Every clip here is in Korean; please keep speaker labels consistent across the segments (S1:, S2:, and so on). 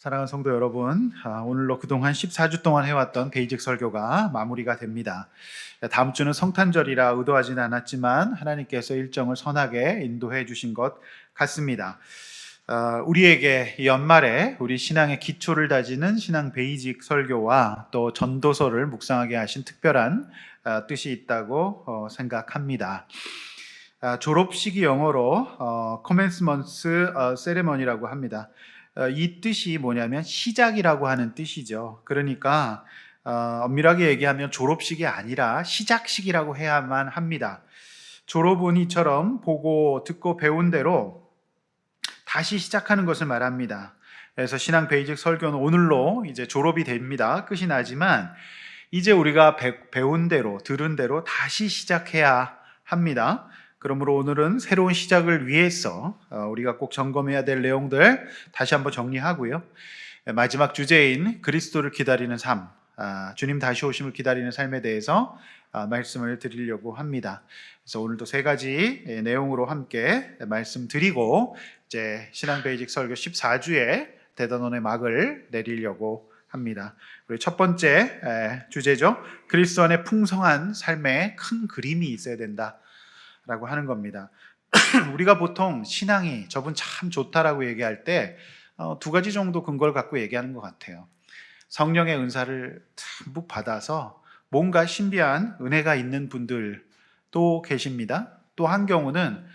S1: 사랑하는 성도 여러분, 오늘로 그동안 14주 동안 해왔던 베이직 설교가 마무리가 됩니다. 다음 주는 성탄절이라 의도하진 않았지만 하나님께서 일정을 선하게 인도해 주신 것 같습니다. 우리에게 이 연말에 우리 신앙의 기초를 다지는 신앙 베이직 설교와 또 전도서를 묵상하게 하신 특별한 뜻이 있다고 생각합니다. 졸업식이 영어로 commencement ceremony라고 합니다. 이 뜻이 뭐냐면 시작이라고 하는 뜻이죠. 그러니까 엄밀하게 얘기하면 졸업식이 아니라 시작식이라고 해야만 합니다. 졸업은 이처럼 보고 듣고 배운 대로 다시 시작하는 것을 말합니다. 그래서 신앙 베이직 설교는 오늘로 이제 졸업이 됩니다. 끝이 나지만 이제 우리가 배운 대로 들은 대로 다시 시작해야 합니다. 그러므로 오늘은 새로운 시작을 위해서 우리가 꼭 점검해야 될 내용들 다시 한번 정리하고요. 마지막 주제인 그리스도를 기다리는 삶, 주님 다시 오심을 기다리는 삶에 대해서 말씀을 드리려고 합니다. 그래서 오늘도 세 가지 내용으로 함께 말씀드리고 이제 신앙 베이직 설교 14주의 대단원의 막을 내리려고 합니다. 우리 첫 번째 주제죠. 그리스도 안에 풍성한 삶의 큰 그림이 있어야 된다 라고 하는 겁니다. 우리가 보통 신앙이 저분 참 좋다라고 얘기할 때 두 가지 정도 근거를 갖고 얘기하는 것 같아요. 성령의 은사를 듬뿍 받아서 뭔가 신비한 은혜가 있는 분들도 계십니다. 또 한 경우는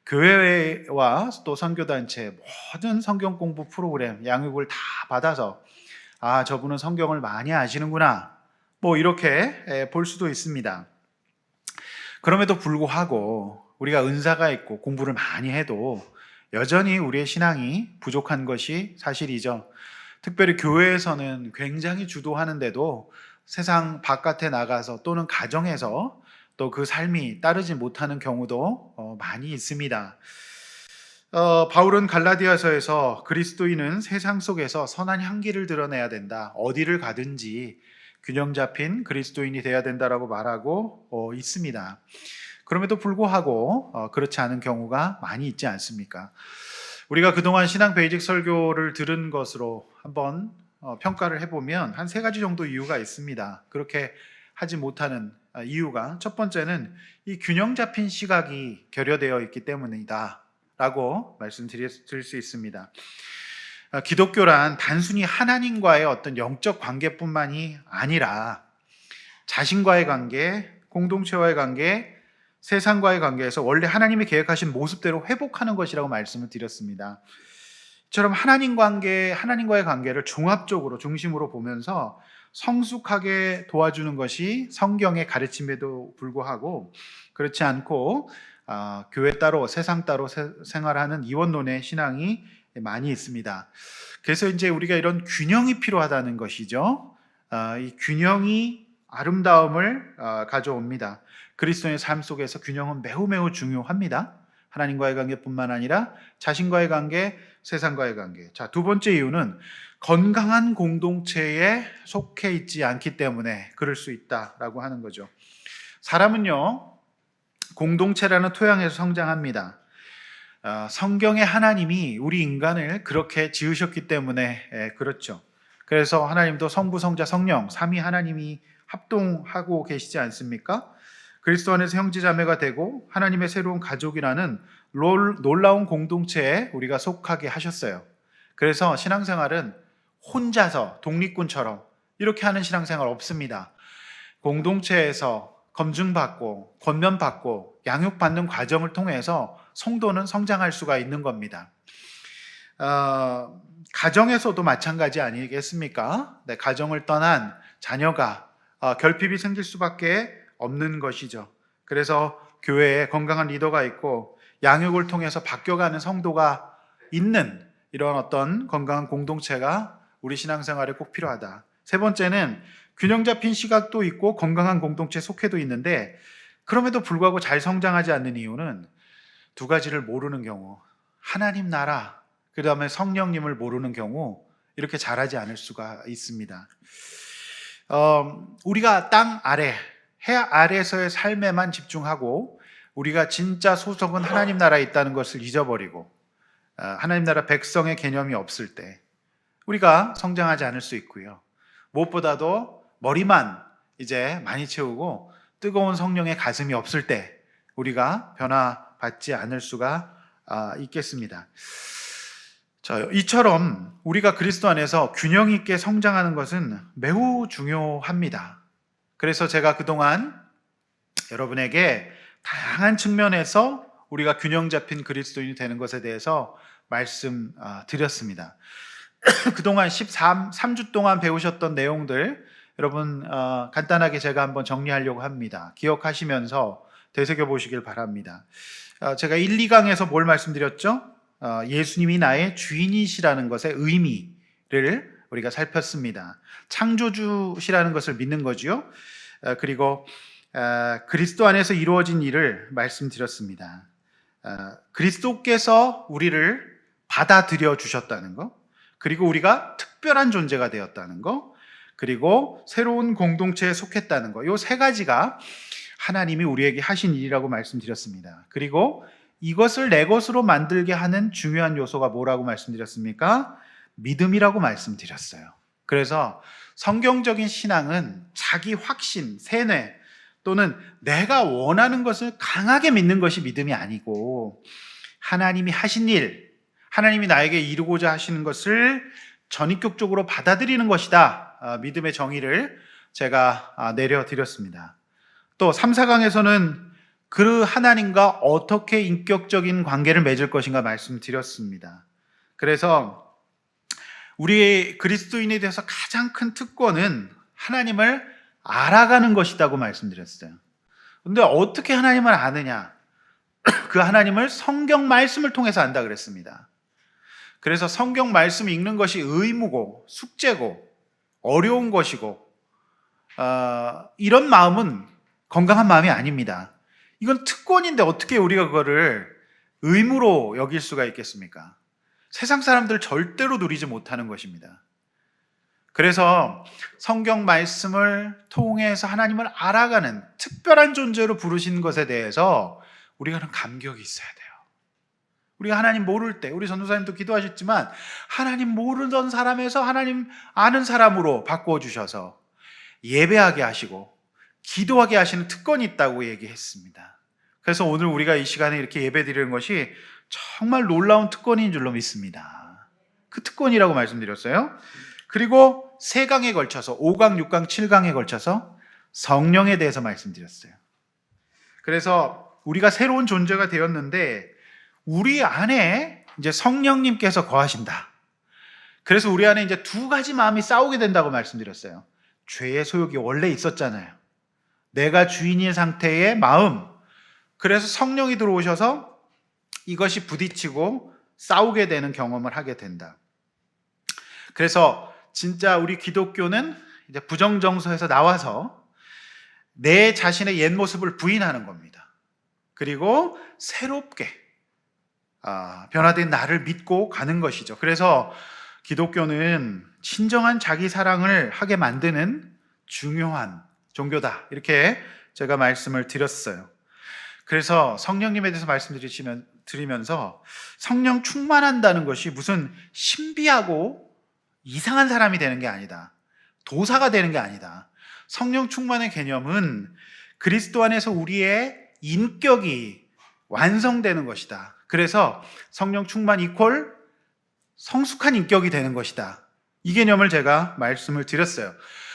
S1: 교회와 또 선교단체 모든 성경 공부 프로그램 양육을 다 받아서 저분은 성경을 많이 아시는구나 뭐 이렇게 볼 수도 있습니다. 그럼에도 불구하고 우리가 은사가 있고 공부를 많이 해도 여전히 우리의 신앙이 부족한 것이 사실이죠. 특별히 교회에서는 굉장히 주도하는데도 세상 바깥에 나가서 또는 가정에서 또 그 삶이 따르지 못하는 경우도 많이 있습니다. 바울은 갈라디아서에서 그리스도인은 세상 속에서 선한 향기를 드러내야 된다. 어디를 가든지 균형 잡힌 그리스도인이 되어야 된다라고 말하고 있습니다. 그럼에도 불구하고 그렇지 않은 경우가 많이 있지 않습니까? 우리가 그동안 신앙 베이직 설교를 들은 것으로 한번 평가를 해보면 한 세 가지 정도 이유가 있습니다. 그렇게 하지 못하는 이유가 첫 번째는 이 균형 잡힌 시각이 결여되어 있기 때문이다 라고 말씀드릴 수 있습니다. 기독교란 단순히 하나님과의 어떤 영적 관계뿐만이 아니라 자신과의 관계, 공동체와의 관계, 세상과의 관계에서 원래 하나님이 계획하신 모습대로 회복하는 것이라고 말씀을 드렸습니다. 이처럼 하나님과의 관계를 종합적으로 중심으로 보면서 성숙하게 도와주는 것이 성경의 가르침에도 불구하고 그렇지 않고 교회 따로 세상 따로 생활하는 이원론의 신앙이 많이 있습니다. 그래서 이제 우리가 이런 균형이 필요하다는 것이죠. 이 균형이 아름다움을 가져옵니다. 그리스도의 삶 속에서 균형은 매우 중요합니다. 하나님과의 관계뿐만 아니라 자신과의 관계, 세상과의 관계. 자, 두 번째 이유는 건강한 공동체에 속해 있지 않기 때문에 그럴 수 있다라고 하는 거죠. 사람은요, 공동체라는 토양에서 성장합니다. 성경의 하나님이 우리 인간을 그렇게 지으셨기 때문에 그렇죠. 그래서 하나님도 성부, 성자, 성령, 삼위 하나님이 합동하고 계시지 않습니까? 그리스도 안에서 형제자매가 되고 하나님의 새로운 가족이라는 놀라운 공동체에 우리가 속하게 하셨어요. 그래서 신앙생활은 혼자서 독립군처럼 이렇게 하는 신앙생활 없습니다. 공동체에서 검증받고 권면받고 양육받는 과정을 통해서 성도는 성장할 수가 있는 겁니다. 가정에서도 마찬가지 아니겠습니까? 네, 가정을 떠난 자녀가 결핍이 생길 수밖에 없는 것이죠. 그래서 교회에 건강한 리더가 있고 양육을 통해서 바뀌어가는 성도가 있는 이런 어떤 건강한 공동체가 우리 신앙생활에 꼭 필요하다. 세 번째는 균형 잡힌 시각도 있고 건강한 공동체 속해도 있는데 그럼에도 불구하고 잘 성장하지 않는 이유는 두 가지를 모르는 경우, 하나님 나라, 그 다음에 성령님을 모르는 경우 이렇게 잘하지 않을 수가 있습니다. 우리가 땅 아래, 해 아래에서의 삶에만 집중하고 우리가 진짜 소속은 하나님 나라에 있다는 것을 잊어버리고 하나님 나라 백성의 개념이 없을 때 우리가 성장하지 않을 수 있고요. 무엇보다도 머리만 이제 많이 채우고 뜨거운 성령의 가슴이 없을 때 우리가 변화받지 않을 수가 있겠습니다. 이처럼 우리가 그리스도 안에서 균형 있게 성장하는 것은 매우 중요합니다. 그래서 제가 그동안 여러분에게 다양한 측면에서 우리가 균형 잡힌 그리스도인이 되는 것에 대해서 말씀드렸습니다. 그동안 13주 동안 배우셨던 내용들 여러분 간단하게 제가 한번 정리하려고 합니다. 기억하시면서 되새겨보시길 바랍니다. 제가 1, 2강에서 뭘 말씀드렸죠? 예수님이 나의 주인이시라는 것의 의미를 우리가 살폈습니다. 창조주시라는 것을 믿는 거죠. 그리고 그리스도 안에서 이루어진 일을 말씀드렸습니다. 그리스도께서 우리를 받아들여 주셨다는 것, 그리고 우리가 특별한 존재가 되었다는 것, 그리고 새로운 공동체에 속했다는 것, 이 세 가지가 하나님이 우리에게 하신 일이라고 말씀드렸습니다. 그리고 이것을 내 것으로 만들게 하는 중요한 요소가 뭐라고 말씀드렸습니까? 믿음이라고 말씀드렸어요. 그래서 성경적인 신앙은 자기 확신, 세뇌 또는 내가 원하는 것을 강하게 믿는 것이 믿음이 아니고 하나님이 하신 일, 하나님이 나에게 이루고자 하시는 것을 전인격적으로 받아들이는 것이다. 믿음의 정의를 제가 내려드렸습니다. 또 3, 4강에서는 그 하나님과 어떻게 인격적인 관계를 맺을 것인가 말씀드렸습니다. 그래서 우리 그리스도인에 대해서 가장 큰 특권은 하나님을 알아가는 것이라고 말씀드렸어요. 그런데 어떻게 하나님을 아느냐? 그 하나님을 성경 말씀을 통해서 안다 그랬습니다. 그래서 성경 말씀 읽는 것이 의무고 숙제고 어려운 것이고 이런 마음은 건강한 마음이 아닙니다. 이건 특권인데 어떻게 우리가 그거를 의무로 여길 수가 있겠습니까? 세상 사람들 절대로 누리지 못하는 것입니다. 그래서 성경 말씀을 통해서 하나님을 알아가는 특별한 존재로 부르신 것에 대해서 우리가 감격이 있어야 돼요. 우리가 하나님 모를 때, 우리 전도사님도 기도하셨지만 하나님 모르던 사람에서 하나님 아는 사람으로 바꾸어 주셔서 예배하게 하시고 기도하게 하시는 특권이 있다고 얘기했습니다. 그래서 오늘 우리가 이 시간에 이렇게 예배 드리는 것이 정말 놀라운 특권인 줄로 믿습니다. 그 특권이라고 말씀드렸어요. 그리고 3강에 걸쳐서 5강, 6강, 7강에 걸쳐서 성령에 대해서 말씀드렸어요. 그래서 우리가 새로운 존재가 되었는데 우리 안에 이제 성령님께서 거하신다. 그래서 우리 안에 이제 2가지 마음이 싸우게 된다고 말씀드렸어요. 죄의 소욕이 원래 있었잖아요. 내가 주인인 상태의 마음. 그래서 성령이 들어오셔서 이것이 부딪히고 싸우게 되는 경험을 하게 된다. 그래서 진짜 우리 기독교는 이제 부정정서에서 나와서 내 자신의 옛 모습을 부인하는 겁니다. 그리고 새롭게 변화된 나를 믿고 가는 것이죠. 그래서 기독교는 진정한 자기 사랑을 하게 만드는 중요한 종교다. 이렇게 제가 말씀을 드렸어요. 그래서 성령님에 대해서 말씀드리면서 성령 충만한다는 것이 무슨 신비하고 이상한 사람이 되는 게 아니다. 도사가 되는 게 아니다. 성령 충만의 개념은 그리스도 안에서 우리의 인격이 완성되는 것이다. 그래서 성령 충만 이퀄 성숙한 인격이 되는 것이다. 이 개념을 제가 말씀을 드렸어요.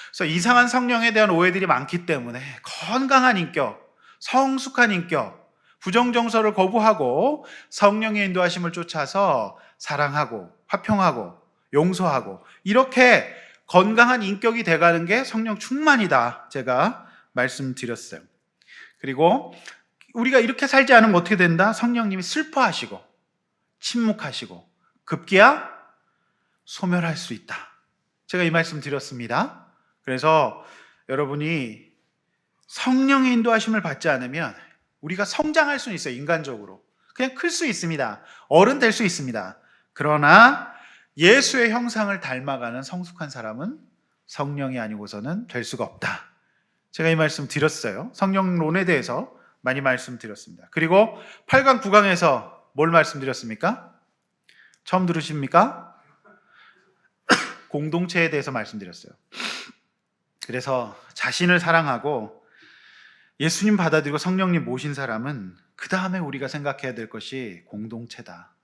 S1: 그래서 이상한 성령에 대한 오해들이 많기 때문에 건강한 인격, 성숙한 인격, 부정정서를 거부하고 성령의 인도하심을 쫓아서 사랑하고 화평하고 용서하고 이렇게 건강한 인격이 돼가는 게 성령 충만이다. 제가 말씀드렸어요. 그리고 우리가 이렇게 살지 않으면 어떻게 된다? 성령님이 슬퍼하시고 침묵하시고 급기야 소멸할 수 있다. 제가 이 말씀 드렸습니다. 그래서 여러분이 성령의 인도하심을 받지 않으면 우리가 성장할 수는 있어요. 인간적으로 그냥 클 수 있습니다. 어른 될 수 있습니다. 그러나 예수의 형상을 닮아가는 성숙한 사람은 성령이 아니고서는 될 수가 없다. 제가 이 말씀 드렸어요. 성령론에 대해서 많이 말씀드렸습니다. 그리고 8강, 9강에서 뭘 말씀드렸습니까? 처음 들으십니까? 공동체에 대해서 말씀드렸어요. 그래서 자신을 사랑하고 예수님 받아들이고 성령님 모신 사람은 그 다음에 우리가 생각해야 될 것이 공동체다.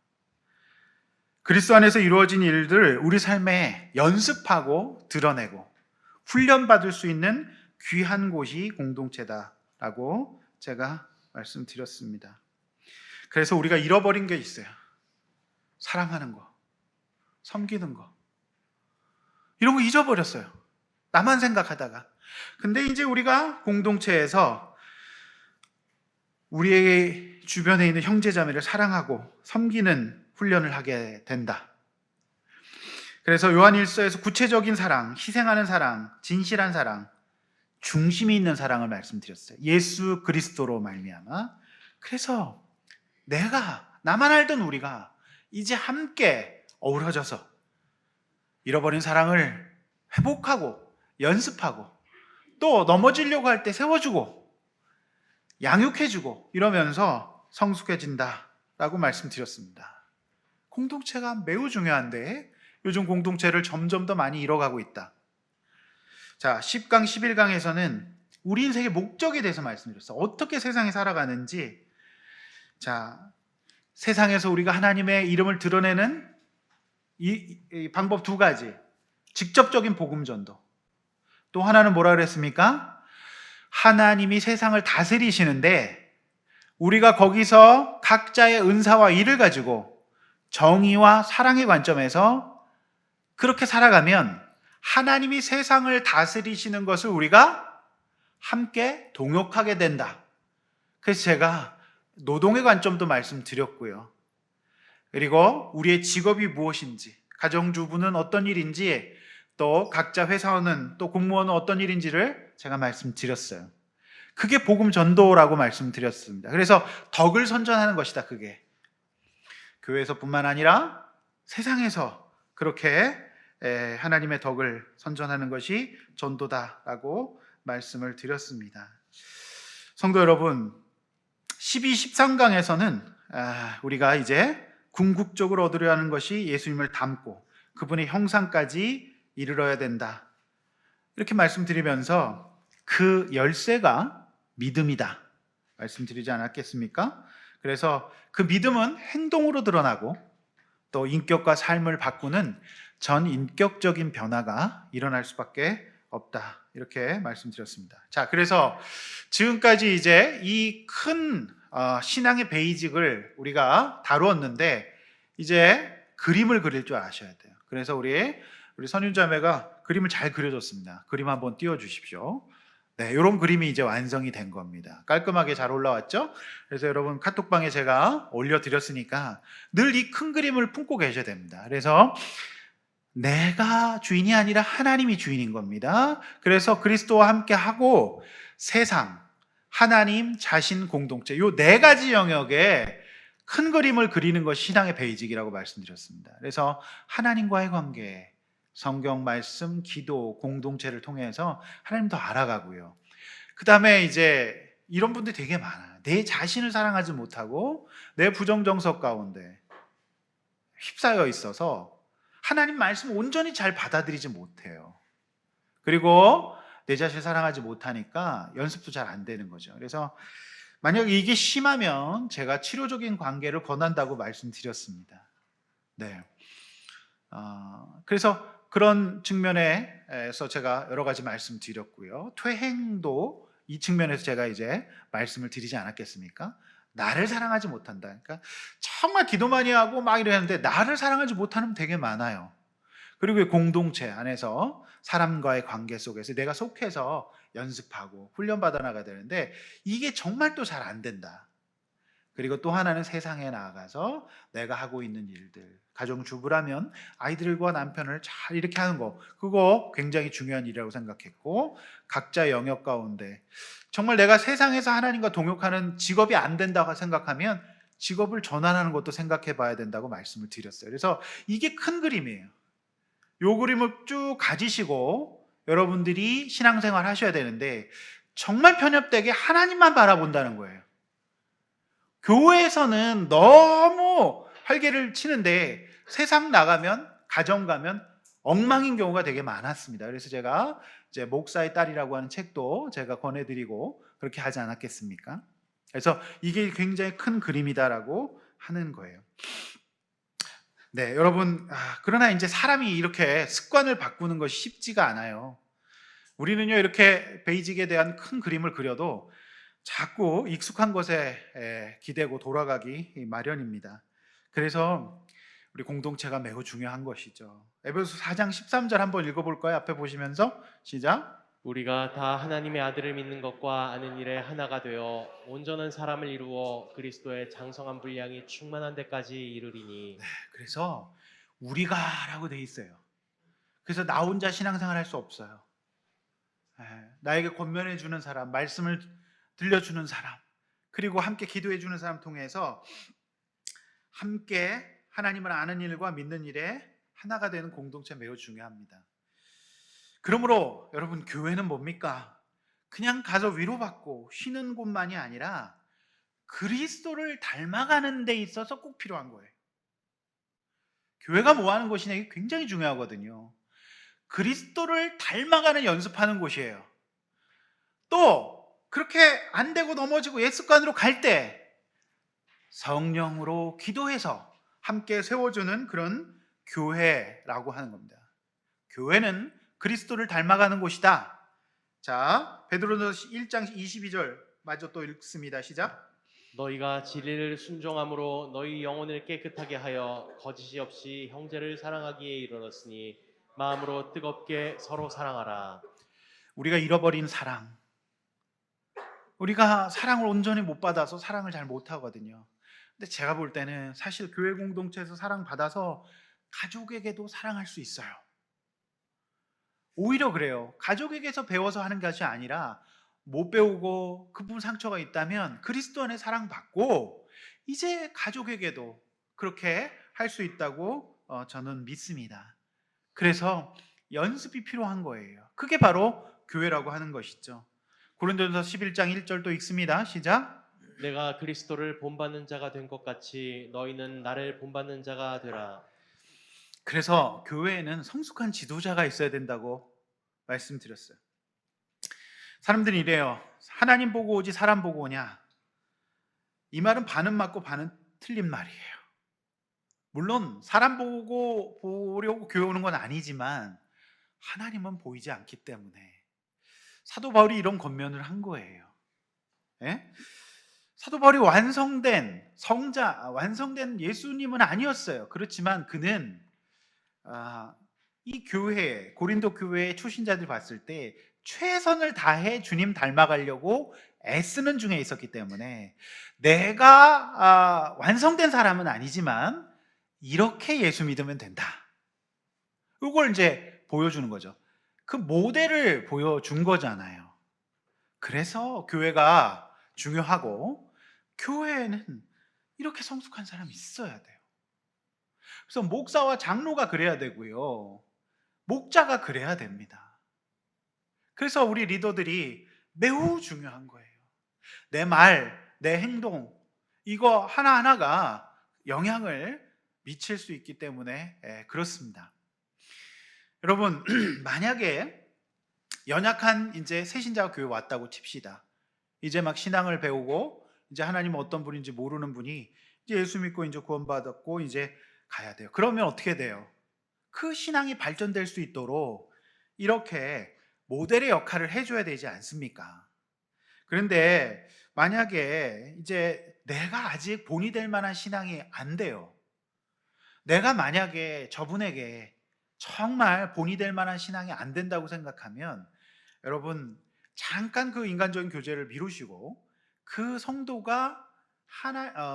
S1: 그리스도 안에서 이루어진 일들을 우리 삶에 연습하고 드러내고 훈련받을 수 있는 귀한 곳이 공동체다라고 제가 말씀드렸습니다. 그래서 우리가 잃어버린 게 있어요. 사랑하는 거, 섬기는 거, 이런 거 잊어버렸어요. 나만 생각하다가. 근데 이제 우리가 공동체에서 우리의 주변에 있는 형제자매를 사랑하고 섬기는 훈련을 하게 된다. 그래서 요한일서에서 구체적인 사랑, 희생하는 사랑, 진실한 사랑, 중심이 있는 사랑을 말씀드렸어요. 예수 그리스도로 말미암아. 그래서 나만 알던 우리가 이제 함께 어우러져서 잃어버린 사랑을 회복하고 연습하고 또 넘어지려고 할 때 세워주고 양육해주고 이러면서 성숙해진다라고 말씀드렸습니다. 공동체가 매우 중요한데 요즘 공동체를 점점 더 많이 잃어가고 있다. 자, 10강, 11강에서는 우리 인생의 목적에 대해서 말씀드렸어요. 어떻게 세상에 살아가는지. 자, 세상에서 우리가 하나님의 이름을 드러내는 이 방법 두 가지. 직접적인 복음 전도. 또 하나는 뭐라 그랬습니까? 하나님이 세상을 다스리시는데 우리가 거기서 각자의 은사와 일을 가지고 정의와 사랑의 관점에서 그렇게 살아가면 하나님이 세상을 다스리시는 것을 우리가 함께 동역하게 된다. 그래서 제가 노동의 관점도 말씀드렸고요. 그리고 우리의 직업이 무엇인지, 가정주부는 어떤 일인지, 또 각자 회사원은 또 공무원은 어떤 일인지를 제가 말씀드렸어요. 그게 복음 전도라고 말씀드렸습니다. 그래서 덕을 선전하는 것이다. 그게 교회에서뿐만 아니라 세상에서 그렇게 하나님의 덕을 선전하는 것이 전도다라고 말씀을 드렸습니다. 성도 여러분, 12, 13강에서는 우리가 이제 궁극적으로 얻으려 하는 것이 예수님을 닮고 그분의 형상까지 이르러야 된다. 이렇게 말씀드리면서 그 열쇠가 믿음이다 말씀드리지 않았겠습니까? 그래서 그 믿음은 행동으로 드러나고 또 인격과 삶을 바꾸는 전인격적인 변화가 일어날 수밖에 없다. 이렇게 말씀드렸습니다. 자, 그래서 지금까지 이제 이 큰 신앙의 베이직을 우리가 다루었는데 이제 그림을 그릴 줄 아셔야 돼요. 그래서 우리 선윤자매가 그림을 잘 그려줬습니다. 그림 한번 띄워주십시오. 네, 이런 그림이 이제 완성이 된 겁니다. 깔끔하게 잘 올라왔죠? 그래서 여러분 카톡방에 제가 올려드렸으니까 늘 이 큰 그림을 품고 계셔야 됩니다. 그래서 내가 주인이 아니라 하나님이 주인인 겁니다. 그래서 그리스도와 함께 하고 세상, 하나님, 자신, 공동체 이 네 가지 영역에 큰 그림을 그리는 것이 신앙의 베이직이라고 말씀드렸습니다. 그래서 하나님과의 관계, 성경 말씀, 기도, 공동체를 통해서 하나님 더 알아가고요. 그 다음에 이제 이런 분들이 되게 많아요. 내 자신을 사랑하지 못하고 내 부정정석 가운데 휩싸여 있어서 하나님 말씀 온전히 잘 받아들이지 못해요. 그리고 내 자신을 사랑하지 못하니까 연습도 잘 안 되는 거죠. 그래서 만약 이게 심하면 제가 치료적인 관계를 권한다고 말씀드렸습니다. 네. 그래서 그런 측면에서 제가 여러 가지 말씀드렸고요. 퇴행도 이 측면에서 제가 이제 말씀을 드리지 않았겠습니까? 나를 사랑하지 못한다. 그러니까 정말 기도 많이 하고 막 이러는데 나를 사랑하지 못하는 되게 많아요. 그리고 공동체 안에서 사람과의 관계 속에서 내가 속해서 연습하고 훈련받아 나가야 되는데 이게 정말 또 잘 안 된다. 그리고 또 하나는 세상에 나아가서 내가 하고 있는 일들, 가정주부라면 아이들과 남편을 잘 이렇게 하는 거, 그거 굉장히 중요한 일이라고 생각했고, 각자 영역 가운데 정말 내가 세상에서 하나님과 동역하는 직업이 안 된다고 생각하면 직업을 전환하는 것도 생각해 봐야 된다고 말씀을 드렸어요. 그래서 이게 큰 그림이에요. 요 그림을 쭉 가지시고 여러분들이 신앙생활 하셔야 되는데 정말 편협되게 하나님만 바라본다는 거예요. 교회에서는 너무 활개를 치는데 세상 나가면, 가정 가면 엉망인 경우가 되게 많았습니다. 그래서 제가 이제 목사의 딸이라고 하는 책도 제가 권해드리고 그렇게 하지 않았겠습니까? 그래서 이게 굉장히 큰 그림이다라고 하는 거예요. 네, 여러분, 그러나 이제 사람이 이렇게 습관을 바꾸는 것이 쉽지가 않아요. 우리는요, 이렇게 베이직에 대한 큰 그림을 그려도 자꾸 익숙한 것에 기대고 돌아가기 마련입니다. 그래서 우리 공동체가 매우 중요한 것이죠. 에베소 4장 13절 한번 읽어볼까요? 앞에 보시면서 시작.
S2: 우리가 다 하나님의 아들을 믿는 것과 아는 일에 하나가 되어 온전한 사람을 이루어 그리스도의 장성한 분량이 충만한 데까지 이르리니.
S1: 그래서 우리가라고 돼 있어요. 그래서 나 혼자 신앙생활 할 수 없어요. 나에게 권면해 주는 사람, 말씀을 들려주는 사람, 그리고 함께 기도해 주는 사람 통해서 함께 하나님을 아는 일과 믿는 일에 하나가 되는 공동체 매우 중요합니다. 그러므로 여러분, 교회는 뭡니까? 그냥 가서 위로받고 쉬는 곳만이 아니라 그리스도를 닮아가는 데 있어서 꼭 필요한 거예요. 교회가 뭐 하는 곳이냐, 이게 굉장히 중요하거든요. 그리스도를 닮아가는 연습하는 곳이에요. 또 그렇게 안 되고 넘어지고 옛 습관으로 갈 때 성령으로 기도해서 함께 세워주는 그런 교회라고 하는 겁니다. 교회는 그리스도를 닮아가는 곳이다. 자, 베드로전서 1장 22절 마저 또 읽습니다. 시작.
S2: 너희가 진리를 순종함으로 너희 영혼을 깨끗하게 하여 거짓이 없이 형제를 사랑하기에 이르렀으니 마음으로 뜨겁게 서로 사랑하라.
S1: 우리가 잃어버린 사랑, 우리가 사랑을 온전히 못 받아서 사랑을 잘 못하거든요. 근데 제가 볼 때는 사실 교회 공동체에서 사랑받아서 가족에게도 사랑할 수 있어요. 오히려 그래요. 가족에게서 배워서 하는 것이 아니라 못 배우고 그 부분 상처가 있다면 그리스도 안에 사랑받고 이제 가족에게도 그렇게 할 수 있다고 저는 믿습니다. 그래서 연습이 필요한 거예요. 그게 바로 교회라고 하는 것이죠. 고린도전서 11장 1절 또 읽습니다. 시작.
S2: 내가 그리스도를 본받는 자가 된 것 같이 너희는 나를 본받는 자가 되라.
S1: 그래서 교회에는 성숙한 지도자가 있어야 된다고 말씀드렸어요. 사람들이 이래요. 하나님 보고 오지 사람 보고 오냐? 이 말은 반은 맞고 반은 틀린 말이에요. 물론 사람 보고 보려고 교회 오는 건 아니지만 하나님은 보이지 않기 때문에 사도 바울이 이런 권면을 한 거예요. 예? 사도 바울이 완성된 성자, 완성된 예수님은 아니었어요. 그렇지만 그는 이 교회, 고린도 교회의 초신자들 봤을 때 최선을 다해 주님 닮아가려고 애쓰는 중에 있었기 때문에 내가 완성된 사람은 아니지만 이렇게 예수 믿으면 된다. 이걸 이제 보여주는 거죠. 그 모델을 보여준 거잖아요. 그래서 교회가 중요하고 교회에는 이렇게 성숙한 사람이 있어야 돼요. 그래서 목사와 장로가 그래야 되고요. 목자가 그래야 됩니다. 그래서 우리 리더들이 매우 중요한 거예요. 내 말, 내 행동, 이거 하나하나가 영향을 미칠 수 있기 때문에 그렇습니다. 여러분, 만약에 연약한 이제 새신자가 교회 왔다고 칩시다. 이제 막 신앙을 배우고 이제 하나님 어떤 분인지 모르는 분이 이제 예수 믿고 이제 구원받았고 이제 가야 돼요. 그러면 어떻게 돼요? 그 신앙이 발전될 수 있도록 이렇게 모델의 역할을 해줘야 되지 않습니까? 그런데 만약에 이제 내가 아직 본이 될 만한 신앙이 안 돼요. 내가 만약에 저분에게 정말 본이 될 만한 신앙이 안 된다고 생각하면 여러분 잠깐 그 인간적인 교제를 미루시고 그 성도가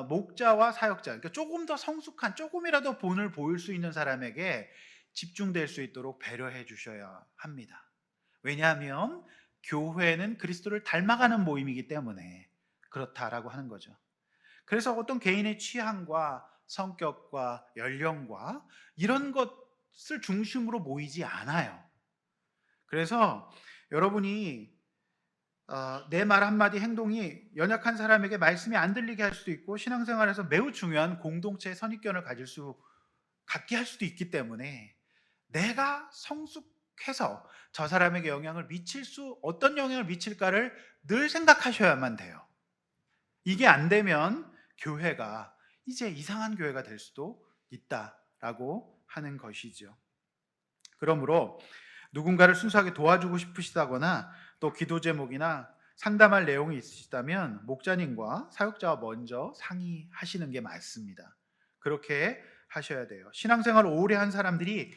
S1: 목자와 사역자, 그러니까 조금 더 성숙한, 조금이라도 본을 보일 수 있는 사람에게 집중될 수 있도록 배려해 주셔야 합니다. 왜냐하면 교회는 그리스도를 닮아가는 모임이기 때문에 그렇다라고 하는 거죠. 그래서 어떤 개인의 취향과 성격과 연령과 이런 것을 중심으로 모이지 않아요. 그래서 여러분이 내 말 한마디 행동이 연약한 사람에게 말씀이 안 들리게 할 수도 있고 신앙생활에서 매우 중요한 공동체의 선입견을 갖게 할 수도 있기 때문에 내가 성숙해서 저 사람에게 어떤 영향을 미칠까를 늘 생각하셔야만 돼요. 이게 안 되면 교회가 이제 이상한 교회가 될 수도 있다라고 하는 것이죠. 그러므로 누군가를 순수하게 도와주고 싶으시다거나 또 기도 제목이나 상담할 내용이 있으시다면 목자님과 사역자와 먼저 상의하시는 게 맞습니다. 그렇게 하셔야 돼요. 신앙생활을 오래 한 사람들이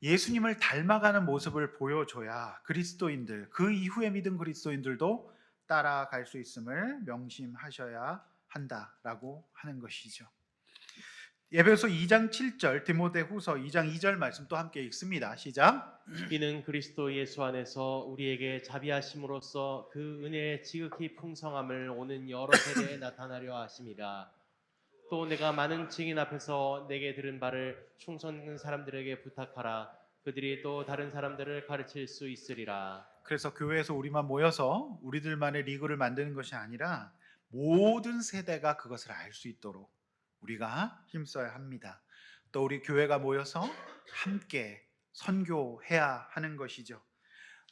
S1: 예수님을 닮아가는 모습을 보여줘야 그리스도인들, 그 이후에 믿은 그리스도인들도 따라갈 수 있음을 명심하셔야 한다라고 하는 것이죠. 에베소 2장 7절, 디모데후서 2장 2절 말씀 또 함께 읽습니다. 시작.
S2: 이는 그리스도 예수 안에서 우리에게 자비하심으로써 그 은혜의 지극히 풍성함을 오는 여러 세대에 나타나려 하심이라. 또 내가 많은 증인 앞에서 내게 들은 바를 충성된 사람들에게 부탁하라. 그들이 또 다른 사람들을 가르칠 수 있으리라.
S1: 그래서 교회에서 우리만 모여서 우리들만의 리그를 만드는 것이 아니라 모든 세대가 그것을 알 수 있도록 우리가 힘써야 합니다. 또 우리 교회가 모여서 함께 선교해야 하는 것이죠.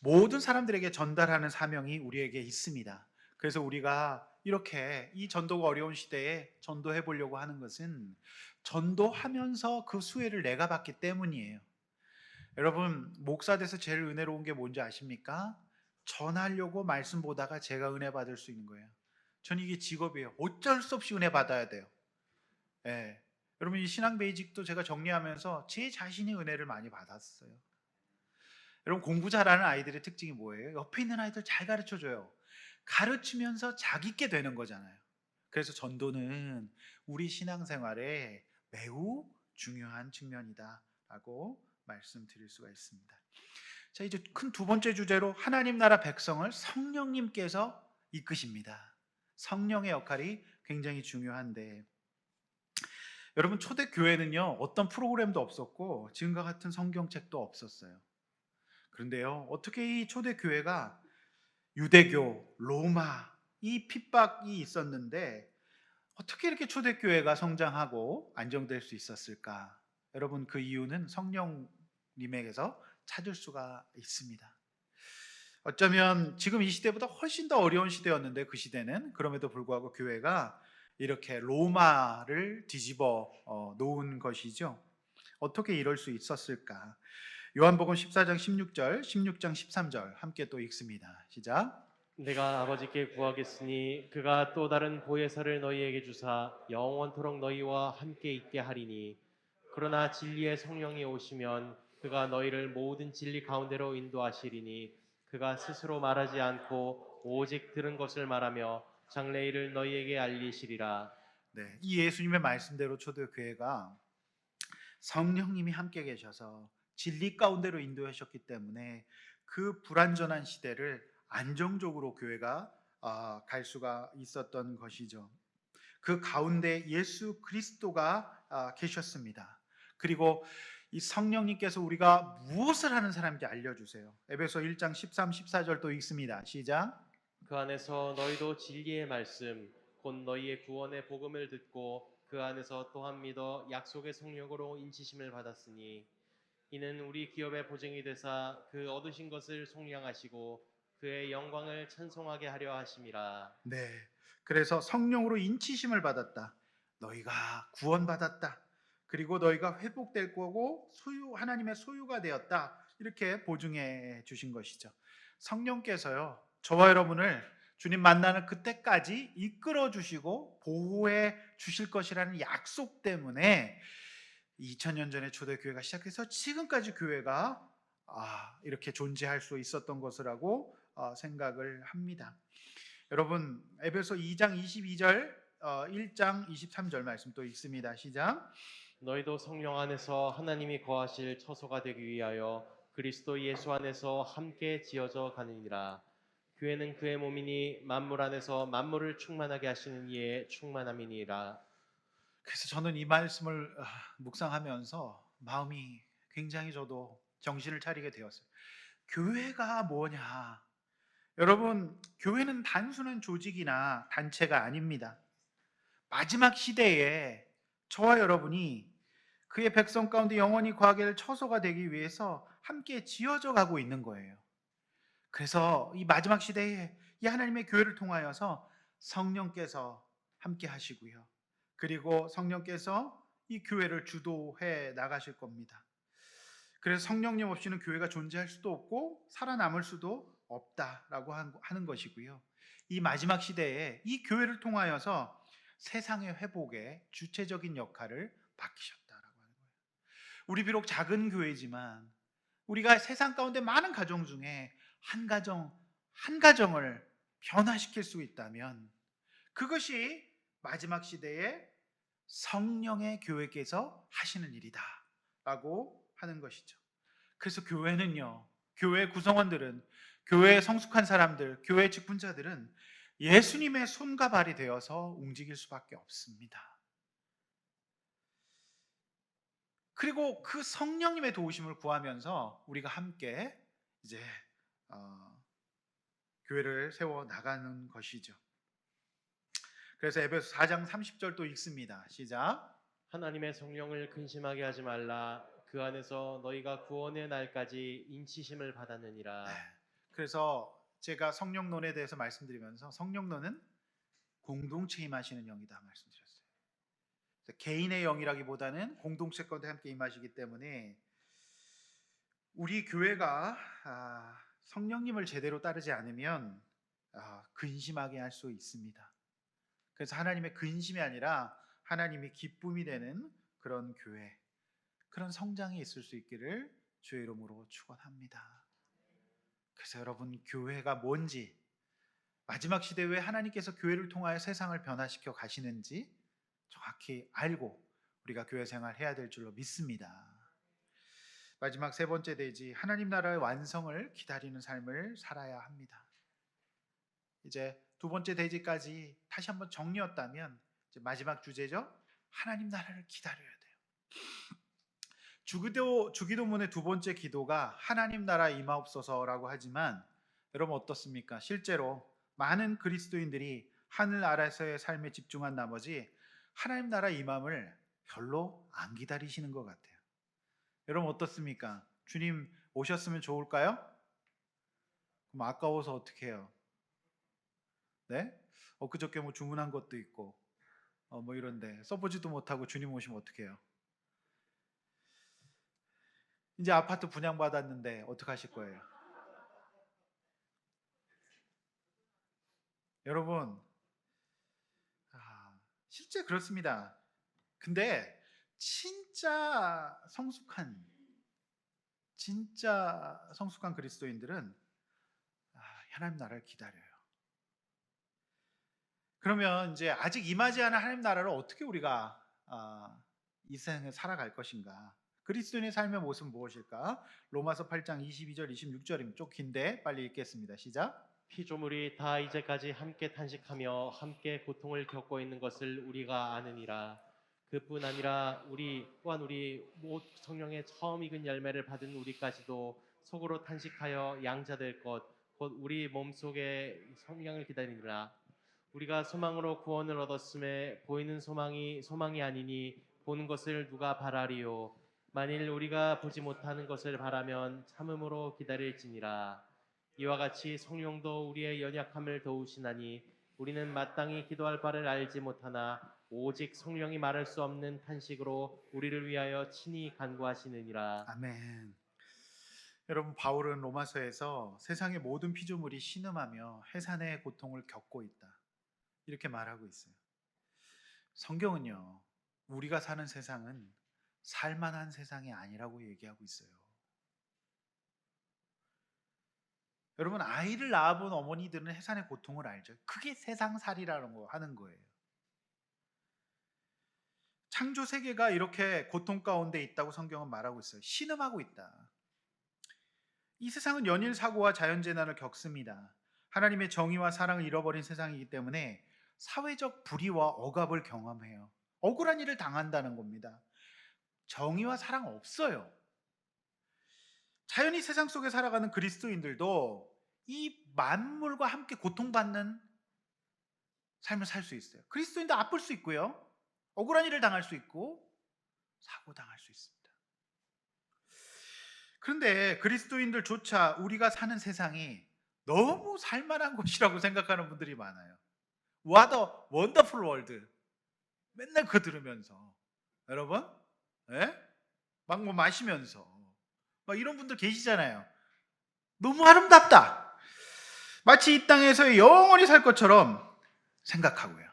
S1: 모든 사람들에게 전달하는 사명이 우리에게 있습니다. 그래서 우리가 이렇게 이 전도가 어려운 시대에 전도해 보려고 하는 것은 전도하면서 그 수혜를 내가 받기 때문이에요. 여러분, 목사 돼서 제일 은혜로운 게 뭔지 아십니까? 전하려고 말씀 보다가 제가 은혜 받을 수 있는 거예요. 전 이게 직업이에요. 어쩔 수 없이 은혜 받아야 돼요. 예. 여러분, 이 신앙 베이직도 제가 정리하면서 제 자신이 은혜를 많이 받았어요. 여러분, 공부 잘하는 아이들의 특징이 뭐예요? 옆에 있는 아이들 잘 가르쳐줘요. 가르치면서 자기 게 되는 거잖아요. 그래서 전도는 우리 신앙생활에 매우 중요한 측면이다라고 말씀드릴 수가 있습니다. 자, 이제 큰 두 번째 주제로 하나님 나라 백성을 성령님께서 이끄십니다. 성령의 역할이 굉장히 중요한데, 여러분, 초대교회는요 어떤 프로그램도 없었고 지금과 같은 성경책도 없었어요. 그런데요, 어떻게 이 초대교회가 유대교, 로마 이 핍박이 있었는데 어떻게 이렇게 초대교회가 성장하고 안정될 수 있었을까? 여러분, 그 이유는 성령님에게서 찾을 수가 있습니다. 어쩌면 지금 이 시대보다 훨씬 더 어려운 시대였는데, 그 시대는 그럼에도 불구하고 교회가 이렇게 로마를 뒤집어 놓은 것이죠. 어떻게 이럴 수 있었을까? 요한복음 14장 16절, 16장 13절 함께 또 읽습니다. 시작.
S2: 내가 아버지께 구하겠으니 그가 또 다른 보혜사를 너희에게 주사 영원토록 너희와 함께 있게 하리니. 그러나 진리의 성령이 오시면 그가 너희를 모든 진리 가운데로 인도하시리니. 그가 스스로 말하지 않고 오직 들은 것을 말하며 장래일을 너희에게 알리시리라.
S1: 네, 이 예수님의 말씀대로 초대교회가 성령님이 함께 계셔서 진리 가운데로 인도하셨기 때문에 그 불완전한 시대를 안정적으로 교회가 갈 수가 있었던 것이죠. 그 가운데 예수 그리스도가 계셨습니다. 그리고 이 성령님께서 우리가 무엇을 하는 사람인지 알려주세요. 에베소 1장 13, 14절 또 읽습니다. 시작.
S2: 그 안에서 너희도 진리의 말씀 곧 너희의 구원의 복음을 듣고 그 안에서 또한 믿어 약속의 성령으로 인치심을 받았으니. 이는 우리 기업의 보증이 되사 그 얻으신 것을 속량하시고 그의 영광을 찬송하게 하려 하심이라.
S1: 네. 그래서 성령으로 인치심을 받았다. 너희가 구원받았다. 그리고 너희가 회복될 거고 하나님의 소유가 되었다. 이렇게 보증해 주신 것이죠. 성령께서요, 저와 여러분을 주님 만나는 그때까지 이끌어 주시고 보호해 주실 것이라는 약속 때문에 2000년 전에 초대교회가 시작해서 지금까지 교회가 이렇게 존재할 수 있었던 것이라고 생각을 합니다. 여러분, 에베소 2장 22절, 1장 23절 말씀 또 읽습니다. 시작.
S2: 너희도 성령 안에서 하나님이 거하실 처소가 되기 위하여 그리스도 예수 안에서 함께 지어져 가느니라. 교회는 그의 몸이니 만물 안에서 만물을 충만하게 하시는 이의 충만함이니라.
S1: 그래서 저는 이 말씀을 묵상하면서 마음이 굉장히 저도 정신을 차리게 되었어요. 교회가 뭐냐? 여러분, 교회는 단순한 조직이나 단체가 아닙니다. 마지막 시대에 저와 여러분이 그의 백성 가운데 영원히 거하게 처소가 되기 위해서 함께 지어져 가고 있는 거예요. 그래서 이 마지막 시대에 이 하나님의 교회를 통하여서 성령께서 함께 하시고요. 그리고 성령께서 이 교회를 주도해 나가실 겁니다. 그래서 성령님 없이는 교회가 존재할 수도 없고 살아남을 수도 없다라고 하는 것이고요. 이 마지막 시대에 이 교회를 통하여서 세상의 회복에 주체적인 역할을 맡기셨다라고 하는 거예요. 우리 비록 작은 교회지만 우리가 세상 가운데 많은 가정 중에 한 가정을 변화시킬 수 있다면 그것이 마지막 시대에 성령의 교회께서 하시는 일이다라고 하는 것이죠. 그래서 교회는요, 교회 구성원들은, 교회에 성숙한 사람들, 교회 직분자들은 예수님의 손과 발이 되어서 움직일 수밖에 없습니다. 그리고 그 성령님의 도우심을 구하면서 우리가 함께 이제 어, 교회를 세워 나가는 것이죠. 그래서 에베소 4장 30절 또 읽습니다. 시작.
S2: 하나님의 성령을 근심하게 하지 말라. 그 안에서 너희가 구원의 날까지 인치심을
S1: 네.
S2: 받았느니라.
S1: 그래서 제가 성령론에 대해서 말씀드리면서 성령론은 공동체 임하시는 영이다 말씀드렸어요. 그래서 개인의 영이라기보다는 공동체 가운데 함께 임하시기 때문에 우리 교회가 성령님을 제대로 따르지 않으면 근심하게 할 수 있습니다. 그래서 하나님의 근심이 아니라 하나님의 기쁨이 되는 그런 교회, 그런 성장이 있을 수 있기를 주의 이름으로 축원합니다. 그래서 여러분, 교회가 뭔지, 마지막 시대에 왜 하나님께서 교회를 통하여 세상을 변화시켜 가시는지 정확히 알고 우리가 교회 생활해야 될 줄로 믿습니다. 마지막 세 번째 대지, 하나님 나라의 완성을 기다리는 삶을 살아야 합니다. 이제 두 번째 대지까지 다시 한번 정리했다면 이제 마지막 주제죠. 하나님 나라를 기다려야 돼요. 주기도문의 두 번째 기도가 하나님 나라 임하옵소서라고 하지만 여러분 어떻습니까? 실제로 많은 그리스도인들이 하늘 아래서의 삶에 집중한 나머지 하나님 나라 임함을 별로 안 기다리시는 것 같아요. 여러분 어떻습니까? 주님 오셨으면 좋을까요? 그럼 아까워서 어떻게 해요? 네? 엊그저께 뭐 주문한 것도 있고 뭐 이런데 써보지도 못하고 주님 오시면 어떻게 해요? 이제 아파트 분양받았는데 어떡하실 거예요? 여러분 실제 그렇습니다. 근데 진짜 성숙한 그리스도인들은 하나님 나라를 기다려요. 그러면 이제 아직 임하지 않은 하나님 나라를 어떻게 우리가 이 세상에 살아갈 것인가? 그리스도인의 삶의 모습은 무엇일까? 로마서 8장 22절 26절입니다. 좀 긴데 빨리 읽겠습니다. 시작.
S2: 피조물이 다 이제까지 함께 탄식하며 함께 고통을 겪고 있는 것을 우리가 아느니라. 그뿐 아니라 우리 성령의 처음 익은 열매를 받은 우리까지도 속으로 탄식하여 양자될 것 곧 우리 몸속에 성령을 기다리니라. 우리가 소망으로 구원을 얻었음에 보이는 소망이 아니니 보는 것을 누가 바라리요. 만일 우리가 보지 못하는 것을 바라면 참음으로 기다릴지니라. 이와 같이 성령도 우리의 연약함을 도우시나니 우리는 마땅히 기도할 바를 알지 못하나 오직 성령이 말할 수 없는 탄식으로 우리를 위하여 친히 간구하시느니라.
S1: 아멘. 여러분 바울은 로마서에서 세상의 모든 피조물이 신음하며 해산의 고통을 겪고 있다. 이렇게 말하고 있어요. 성경은요. 우리가 사는 세상은 살만한 세상이 아니라고 얘기하고 있어요. 여러분 아이를 낳아본 어머니들은 해산의 고통을 알죠. 그게 세상살이라는 거 하는 거예요. 창조 세계가 이렇게 고통 가운데 있다고 성경은 말하고 있어요. 신음하고 있다. 이 세상은 연일 사고와 자연재난을 겪습니다. 하나님의 정의와 사랑을 잃어버린 세상이기 때문에 사회적 불의와 억압을 경험해요. 억울한 일을 당한다는 겁니다. 정의와 사랑 없어요. 자연히 세상 속에 살아가는 그리스도인들도 이 만물과 함께 고통받는 삶을 살 수 있어요. 그리스도인도 아플 수 있고요. 억울한 일을 당할 수 있고 사고당할 수 있습니다. 그런데 그리스도인들조차 우리가 사는 세상이 너무 살만한 곳이라고 생각하는 분들이 많아요. What a wonderful world. 맨날 그거 들으면서 여러분, 예? 막 뭐 마시면서 막 이런 분들 계시잖아요. 너무 아름답다. 마치 이 땅에서 영원히 살 것처럼 생각하고요.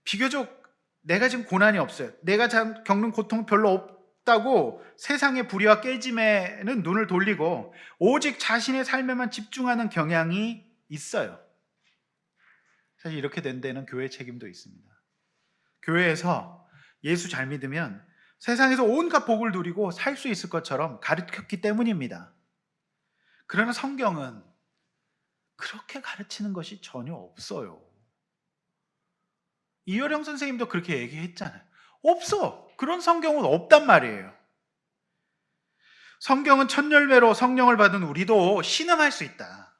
S1: 비교적 내가 지금 고난이 없어요. 내가 겪는 고통 별로 없다고 세상의 불의와 깨짐에는 눈을 돌리고 오직 자신의 삶에만 집중하는 경향이 있어요. 사실 이렇게 된 데는 교회 책임도 있습니다. 교회에서 예수 잘 믿으면 세상에서 온갖 복을 누리고 살 수 있을 것처럼 가르쳤기 때문입니다. 그러나 성경은 그렇게 가르치는 것이 전혀 없어요. 이효령 선생님도 그렇게 얘기했잖아요. 없어. 그런 성경은 없단 말이에요. 성경은 첫 열매로 성령을 받은 우리도 신음할 수 있다.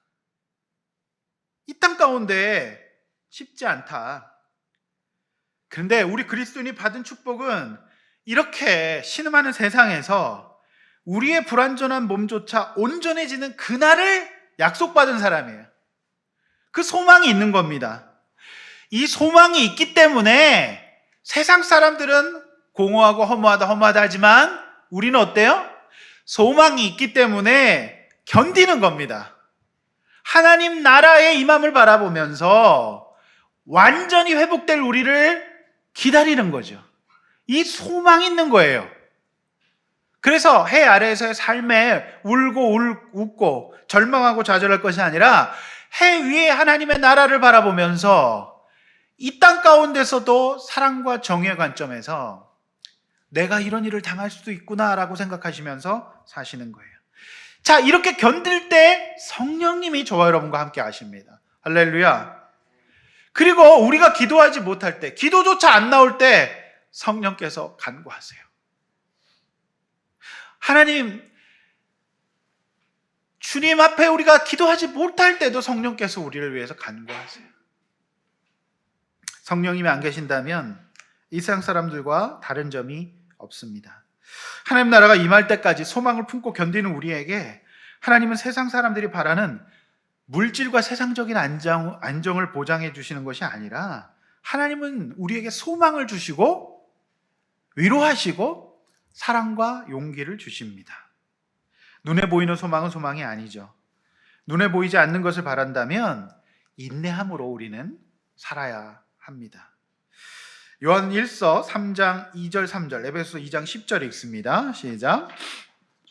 S1: 이 땅 가운데 쉽지 않다. 그런데 우리 그리스도인이 받은 축복은 이렇게 신음하는 세상에서 우리의 불완전한 몸조차 온전해지는 그날을 약속받은 사람이에요. 그 소망이 있는 겁니다. 이 소망이 있기 때문에 세상 사람들은 공허하고 허무하다 하지만 우리는 어때요? 소망이 있기 때문에 견디는 겁니다. 하나님 나라의 임함을 바라보면서 완전히 회복될 우리를 기다리는 거죠. 이 소망이 있는 거예요. 그래서 해 아래에서의 삶에 울고 웃고 절망하고 좌절할 것이 아니라 해 위에 하나님의 나라를 바라보면서 이 땅 가운데서도 사랑과 정의의 관점에서 내가 이런 일을 당할 수도 있구나라고 생각하시면서 사시는 거예요. 자, 이렇게 견딜 때 성령님이 저와 여러분과 함께 하십니다. 할렐루야. 그리고 우리가 기도하지 못할 때, 기도조차 안 나올 때 성령께서 간구하세요. 하나님, 주님 앞에 우리가 기도하지 못할 때도 성령께서 우리를 위해서 간구하세요. 성령님이 안 계신다면 이 세상 사람들과 다른 점이 없습니다. 하나님 나라가 임할 때까지 소망을 품고 견디는 우리에게 하나님은 세상 사람들이 바라는 물질과 세상적인 안정을 보장해 주시는 것이 아니라 하나님은 우리에게 소망을 주시고 위로하시고 사랑과 용기를 주십니다. 눈에 보이는 소망은 소망이 아니죠. 눈에 보이지 않는 것을 바란다면 인내함으로 우리는 살아야 합니다. 요한 1서 3장 2절 3절, 에베소서 2장 10절에 있습니다. 시작.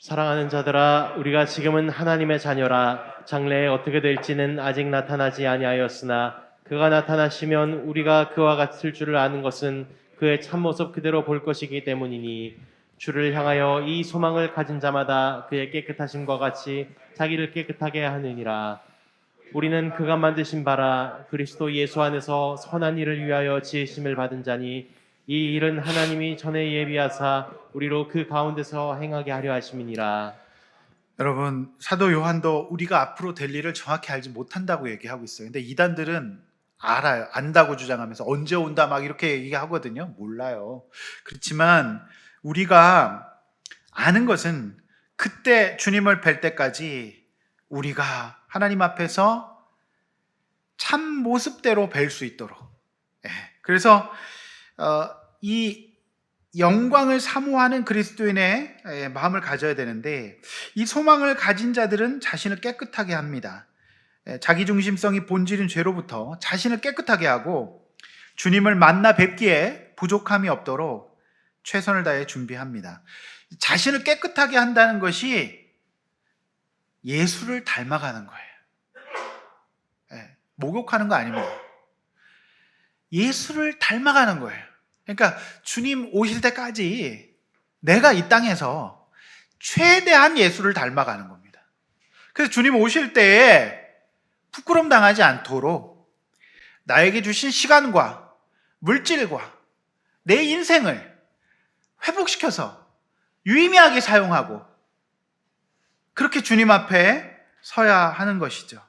S2: 사랑하는 자들아, 우리가 지금은 하나님의 자녀라. 장래에 어떻게 될지는 아직 나타나지 아니하였으나 그가 나타나시면 우리가 그와 같을 줄을 아는 것은 그의 참모습 그대로 볼 것이기 때문이니 주를 향하여 이 소망을 가진 자마다 그의 깨끗하심과 같이 자기를 깨끗하게 하느니라. 우리는 그가 만드신 바라 그리스도 예수 안에서 선한 일을 위하여 지으심을 받은 자니 이 일은 하나님이 전에 예비하사 우리로 그 가운데서 행하게 하려 하심이니라.
S1: 여러분, 사도 요한도 우리가 앞으로 될 일을 정확히 알지 못한다고 얘기하고 있어요. 근데 이단들은 알아요. 안다고 주장하면서 언제 온다 막 이렇게 얘기하거든요. 몰라요. 그렇지만 우리가 아는 것은 그때 주님을 뵐 때까지 우리가 하나님 앞에서 참 모습대로 뵐 수 있도록, 그래서 이 영광을 사모하는 그리스도인의 마음을 가져야 되는데 이 소망을 가진 자들은 자신을 깨끗하게 합니다. 자기중심성이 본질인 죄로부터 자신을 깨끗하게 하고 주님을 만나 뵙기에 부족함이 없도록 최선을 다해 준비합니다. 자신을 깨끗하게 한다는 것이 예수를 닮아가는 거예요. 목욕하는 거 아닙니다. 예수를 닮아가는 거예요. 그러니까 주님 오실 때까지 내가 이 땅에서 최대한 예수를 닮아가는 겁니다. 그래서 주님 오실 때에 부끄럼 당하지 않도록 나에게 주신 시간과 물질과 내 인생을 회복시켜서 유의미하게 사용하고 그렇게 주님 앞에 서야 하는 것이죠.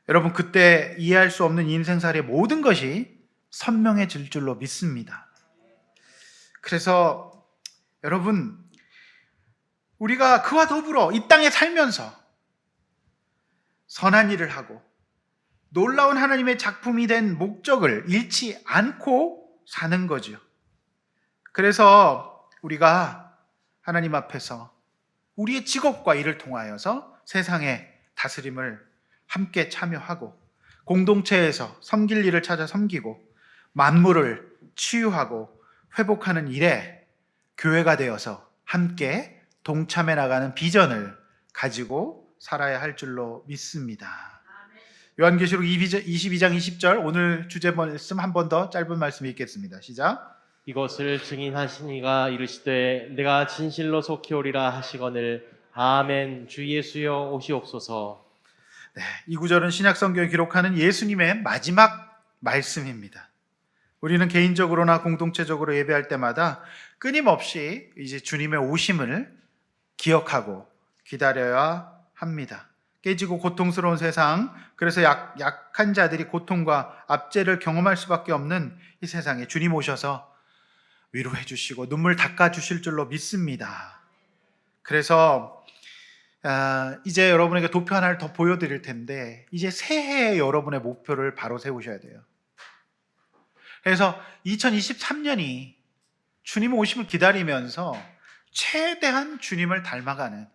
S1: 여러분, 그때 이해할 수 없는 인생살이의 모든 것이 선명해질 줄로 믿습니다. 그래서 여러분, 우리가 그와 더불어 이 땅에 살면서 선한 일을 하고 놀라운 하나님의 작품이 된 목적을 잃지 않고 사는 거죠. 그래서 우리가 하나님 앞에서 우리의 직업과 일을 통하여서 세상의 다스림을 함께 참여하고 공동체에서 섬길 일을 찾아 섬기고 만물을 치유하고 회복하는 일에 교회가 되어서 함께 동참해 나가는 비전을 가지고 살아야 할 줄로 믿습니다. 요한계시록 22장 20절 오늘 주제 말씀 한 번 더 짧은 말씀 읽겠습니다. 시작.
S2: 이것을 증인하신 이가 이르시되 내가 진실로 속히 오리라 하시거늘 아멘. 주 예수여 오시옵소서.
S1: 네, 이 구절은 신약 성경에 기록하는 예수님의 마지막 말씀입니다. 우리는 개인적으로나 공동체적으로 예배할 때마다 끊임없이 이제 주님의 오심을 기억하고 기다려야 합니다. 깨지고 고통스러운 세상, 그래서 약한 자들이 고통과 압제를 경험할 수밖에 없는 이 세상에 주님 오셔서 위로해 주시고 눈물 닦아 주실 줄로 믿습니다. 그래서 이제 여러분에게 도표 하나를 더 보여드릴 텐데, 이제 새해에 여러분의 목표를 바로 세우셔야 돼요. 그래서 2023년이 주님 오심을 기다리면서 최대한 주님을 닮아가는,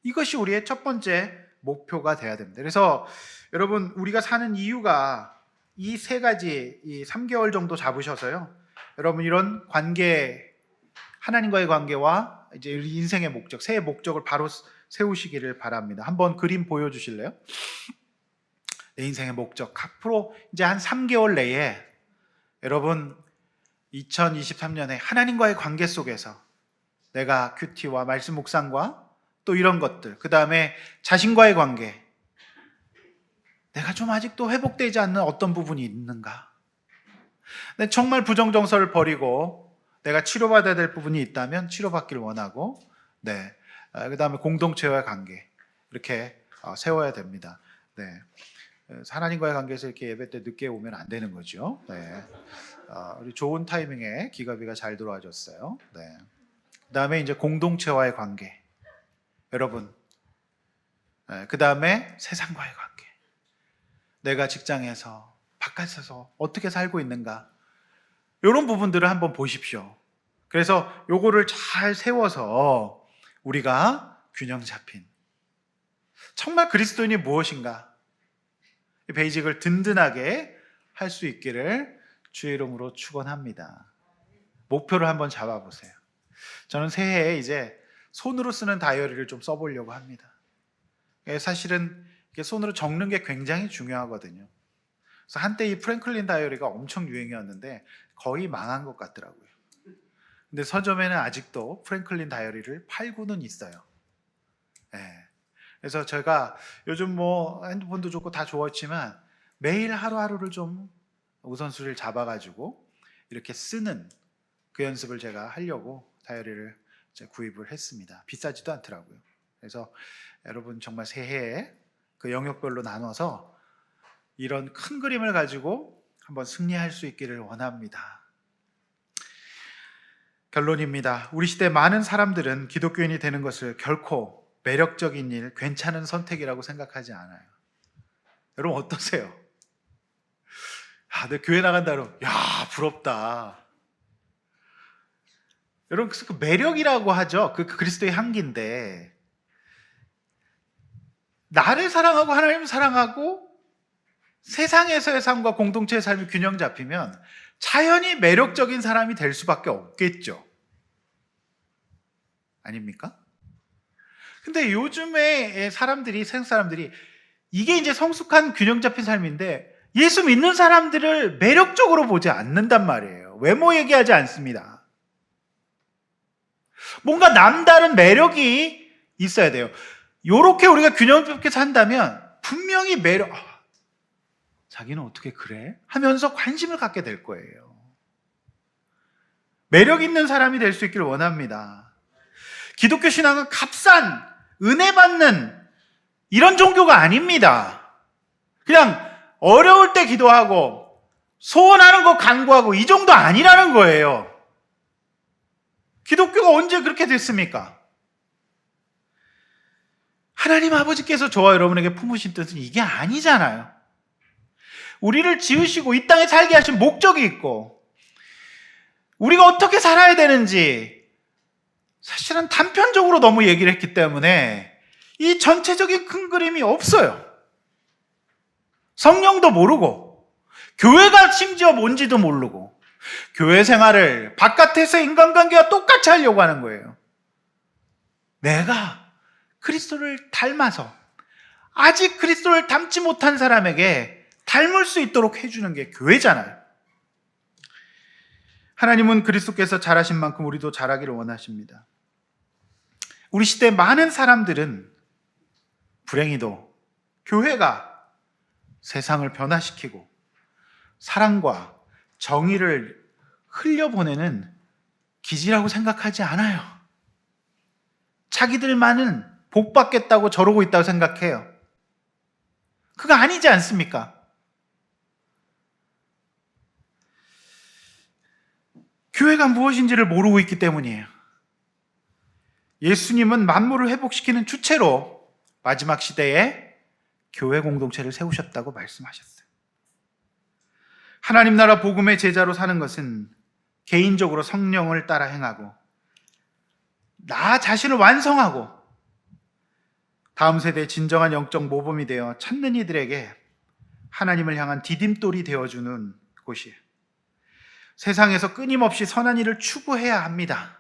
S1: 이것이 우리의 첫 번째 목표가 돼야 됩니다. 그래서 여러분, 우리가 사는 이유가 이 세 가지, 이 3개월 정도 잡으셔서요, 여러분 이런 관계, 하나님과의 관계와 이제 인생의 목적, 새해 목적을 바로 세우시기를 바랍니다. 한번 그림 보여주실래요? 내 인생의 목적. 앞으로 이제 한 3개월 내에 여러분 2023년에 하나님과의 관계 속에서 내가 큐티와 말씀 묵상과 또 이런 것들, 그 다음에 자신과의 관계, 내가 좀 아직도 회복되지 않는 어떤 부분이 있는가? 근데 정말 부정정서를 버리고 내가 치료받아야 될 부분이 있다면 치료받기를 원하고, 네, 그 다음에 공동체와의 관계 이렇게 세워야 됩니다. 네, 하나님과의 관계에서 이렇게 예배 때 늦게 오면 안 되는 거죠. 네, 우리 좋은 타이밍에 기가비가 잘 들어와줬어요. 네, 그 다음에 이제 공동체와의 관계, 여러분, 그 다음에 세상과의 관계, 내가 직장에서 바깥에서 어떻게 살고 있는가, 이런 부분들을 한번 보십시오. 그래서 요거를 잘 세워서 우리가 균형 잡힌 정말 그리스도인이 무엇인가, 이 베이직을 든든하게 할 수 있기를 주의 이름으로 축원합니다. 목표를 한번 잡아보세요. 저는 새해에 이제 손으로 쓰는 다이어리를 좀 써보려고 합니다. 사실은 손으로 적는 게 굉장히 중요하거든요. 그래서 한때 이 프랭클린 다이어리가 엄청 유행이었는데 거의 망한 것 같더라고요. 근데 서점에는 아직도 프랭클린 다이어리를 팔고는 있어요. 네. 그래서 제가 요즘 뭐 핸드폰도 좋고 다 좋았지만 매일 하루하루를 좀 우선순위를 잡아가지고 이렇게 쓰는 그 연습을 제가 하려고 다이어리를 이제 구입을 했습니다. 비싸지도 않더라고요. 그래서 여러분 정말 새해에 그 영역별로 나눠서 이런 큰 그림을 가지고 한번 승리할 수 있기를 원합니다. 결론입니다. 우리 시대 많은 사람들은 기독교인이 되는 것을 결코 매력적인 일, 괜찮은 선택이라고 생각하지 않아요. 여러분 어떠세요? 내 교회 나간다 그러면 야, 부럽다. 여러분 그 매력이라고 하죠. 그 그리스도의 향기인데, 나를 사랑하고 하나님을 사랑하고 세상에서의 삶과 공동체의 삶이 균형 잡히면 자연히 매력적인 사람이 될 수밖에 없겠죠. 아닙니까? 근데 요즘에 사람들이, 세상 사람들이 이게 이제 성숙한 균형 잡힌 삶인데 예수 믿는 사람들을 매력적으로 보지 않는단 말이에요. 외모 얘기하지 않습니다. 뭔가 남다른 매력이 있어야 돼요. 요렇게 우리가 균형 잡게 산다면 분명히 자기는 어떻게 그래? 하면서 관심을 갖게 될 거예요. 매력 있는 사람이 될 수 있기를 원합니다. 기독교 신앙은 값싼 은혜 받는 이런 종교가 아닙니다. 그냥 어려울 때 기도하고 소원하는 거 간구하고 이 정도 아니라는 거예요. 기독교가 언제 그렇게 됐습니까? 하나님 아버지께서 저와 여러분에게 품으신 뜻은 이게 아니잖아요. 우리를 지으시고 이 땅에 살게 하신 목적이 있고 우리가 어떻게 살아야 되는지 사실은 단편적으로 너무 얘기를 했기 때문에 이 전체적인 큰 그림이 없어요. 성령도 모르고 교회가 심지어 뭔지도 모르고 교회 생활을 바깥에서 인간관계와 똑같이 하려고 하는 거예요. 내가 그리스도를 닮아서 아직 그리스도를 닮지 못한 사람에게 닮을 수 있도록 해주는 게 교회잖아요. 하나님은 그리스도께서 잘하신 만큼 우리도 잘하기를 원하십니다. 우리 시대 많은 사람들은 불행히도 교회가 세상을 변화시키고 사랑과 정의를 흘려보내는 기지라고 생각하지 않아요. 자기들만은 복 받겠다고 저러고 있다고 생각해요. 그거 아니지 않습니까? 교회가 무엇인지를 모르고 있기 때문이에요. 예수님은 만물을 회복시키는 주체로 마지막 시대에 교회 공동체를 세우셨다고 말씀하셨어요. 하나님 나라 복음의 제자로 사는 것은 개인적으로 성령을 따라 행하고 나 자신을 완성하고 다음 세대의 진정한 영적 모범이 되어 찾는 이들에게 하나님을 향한 디딤돌이 되어주는 곳이에요. 세상에서 끊임없이 선한 일을 추구해야 합니다.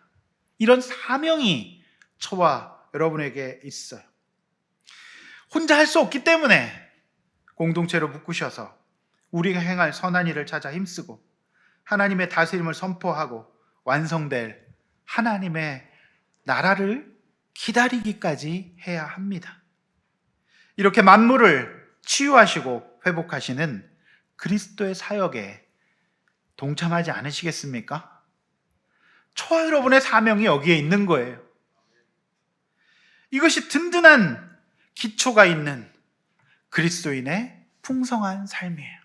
S1: 이런 사명이 저와 여러분에게 있어요. 혼자 할 수 없기 때문에 공동체로 묶으셔서 우리가 행할 선한 일을 찾아 힘쓰고 하나님의 다스림을 선포하고 완성될 하나님의 나라를 기다리기까지 해야 합니다. 이렇게 만물을 치유하시고 회복하시는 그리스도의 사역에 동참하지 않으시겠습니까? 저와 여러분의 사명이 여기에 있는 거예요. 이것이 든든한 기초가 있는 그리스도인의 풍성한 삶이에요.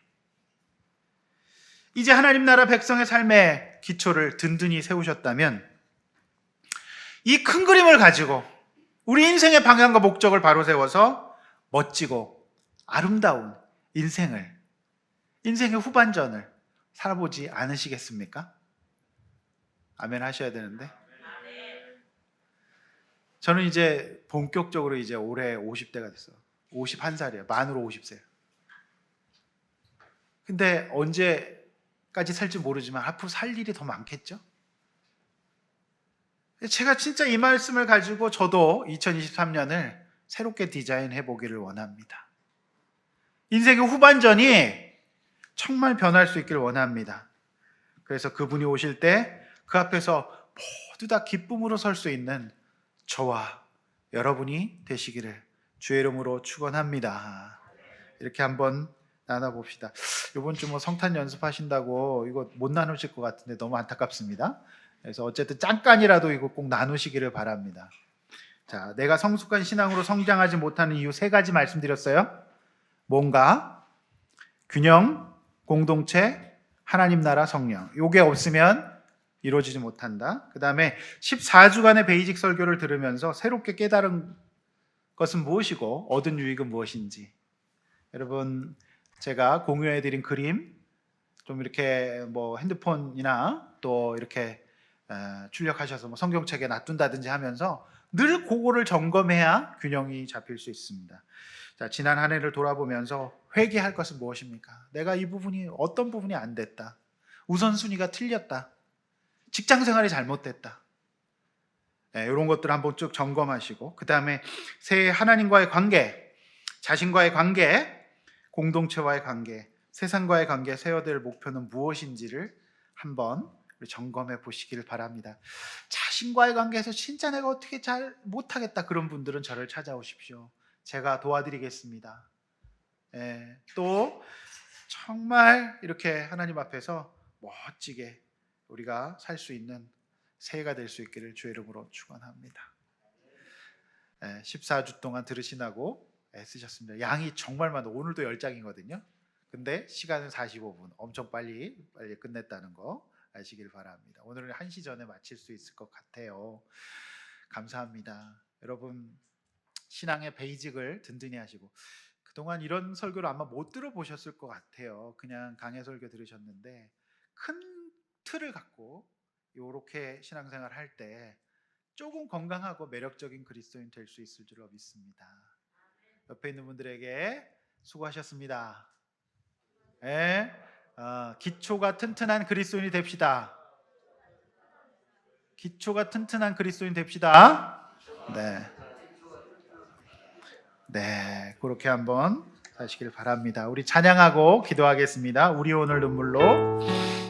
S1: 이제 하나님 나라 백성의 삶의 기초를 든든히 세우셨다면 이 큰 그림을 가지고 우리 인생의 방향과 목적을 바로 세워서 멋지고 아름다운 인생의 후반전을 살아보지 않으시겠습니까? 아멘 하셔야 되는데. 저는 이제 본격적으로 이제 올해 50대가 됐어요. 51살이에요. 만으로 50세. 근데 언제까지 살지 모르지만 앞으로 살 일이 더 많겠죠? 제가 진짜 이 말씀을 가지고 저도 2023년을 새롭게 디자인해 보기를 원합니다. 인생의 후반전이 정말 변할 수 있기를 원합니다. 그래서 그분이 오실 때 그 앞에서 모두 다 기쁨으로 설 수 있는 저와 여러분이 되시기를 주의 이름으로 축원합니다. 이렇게 한번 나눠봅시다. 이번 주 뭐 성탄 연습하신다고 이거 못 나누실 것 같은데 너무 안타깝습니다. 그래서 어쨌든 잠깐이라도 이거 꼭 나누시기를 바랍니다. 자, 내가 성숙한 신앙으로 성장하지 못하는 이유 3가지 말씀드렸어요. 뭔가? 균형, 공동체, 하나님 나라, 성령. 요게 없으면 이루어지지 못한다. 그 다음에 14주간의 베이직 설교를 들으면서 새롭게 깨달은 것은 무엇이고 얻은 유익은 무엇인지. 여러분, 제가 공유해드린 그림 좀 이렇게 뭐 핸드폰이나 또 이렇게 출력하셔서 뭐 성경책에 놔둔다든지 하면서 늘 그거를 점검해야 균형이 잡힐 수 있습니다. 자, 지난 한 해를 돌아보면서 회개할 것은 무엇입니까? 내가 이 부분이 어떤 부분이 안 됐다. 우선순위가 틀렸다. 직장 생활이 잘못됐다. 이런 것들을 한번 쭉 점검하시고 그 다음에 새해 하나님과의 관계, 자신과의 관계, 공동체와의 관계, 세상과의 관계 세워야 될 목표는 무엇인지를 한번 점검해 보시기를 바랍니다. 자신과의 관계에서 진짜 내가 어떻게 잘 못하겠다 그런 분들은 저를 찾아오십시오. 제가 도와드리겠습니다. 또 정말 이렇게 하나님 앞에서 멋지게 우리가 살 수 있는 새해가 될 수 있기를 주의 이름으로 축원합니다. 14주 동안 들으시나고 애쓰셨습니다. 양이 정말 많아요. 오늘도 10장이거든요. 근데 시간은 45분. 엄청 빨리 끝냈다는 거 하시길 바랍니다. 오늘은 1시 전에 마칠 수 있을 것 같아요. 감사합니다. 여러분 신앙의 베이직을 든든히 하시고 그동안 이런 설교를 아마 못 들어보셨을 것 같아요. 그냥 강해 설교 들으셨는데 큰 틀을 갖고 이렇게 신앙생활 할 때 조금 건강하고 매력적인 그리스도인 될 수 있을 줄로 믿습니다. 옆에 있는 분들에게 수고하셨습니다. 네, 기초가 튼튼한 그리스도인이 됩시다. 기초가 튼튼한 그리스도인 됩시다. 네, 네, 그렇게 한번 하시길 바랍니다. 우리 찬양하고 기도하겠습니다. 우리 오늘 눈물로.